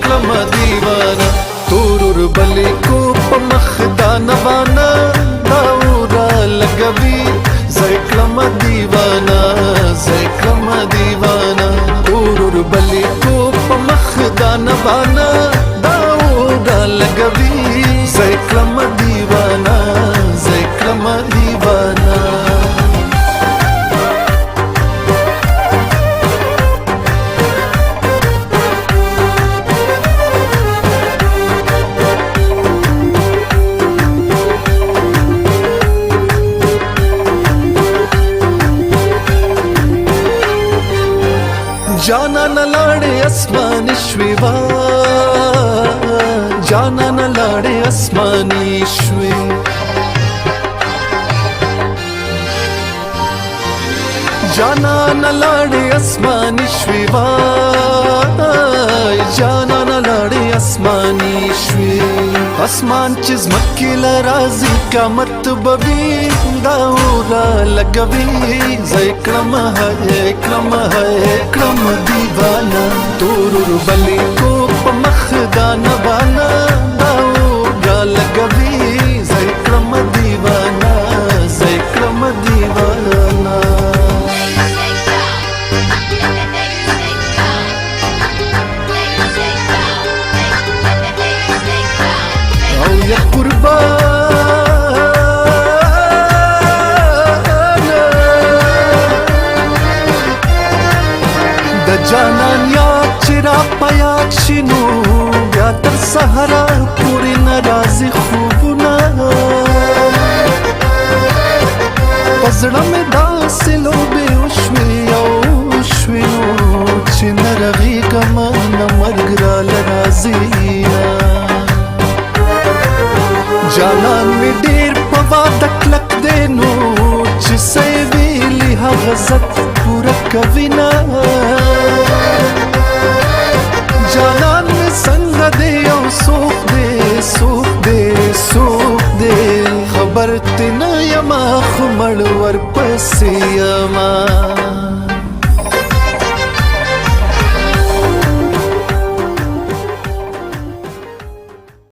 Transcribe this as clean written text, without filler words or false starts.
کلم دیوانا تورور بلی کو په مخ دا نوانا داورا لګوي کلم دیوانا تورور بلی کو په مخ دا نوانا داورا لګوي کلم دیوانا जाना न लाड़े आसमानी श्वेवा जाना न लाड़े आसमानी श्वे जाना न लाड़े आसमानी श्वेवा जाना न लाड़े आसमानी श्वे आसमान चिज मक्कीला राजी का मत बबी दाऊरा लगवी कलम दीवाना तोरुर बली को पमख दाना बाना दाऊरा लगवी कलम दीवाना या कुर्बान द जानन या चिरा पयाक शिनू या तर सहरा पूरी नाराजी खूबना पजड़ा में दास लोबे उश्विनो चिन रवी कमान मरगरा लराजिया जानान में डेर पवा दकलक देनो जिसे वेली हगजत पूरा कविना जानान में संग दे सूख दे खबर तिना यमा खुमड़ वर पसियमा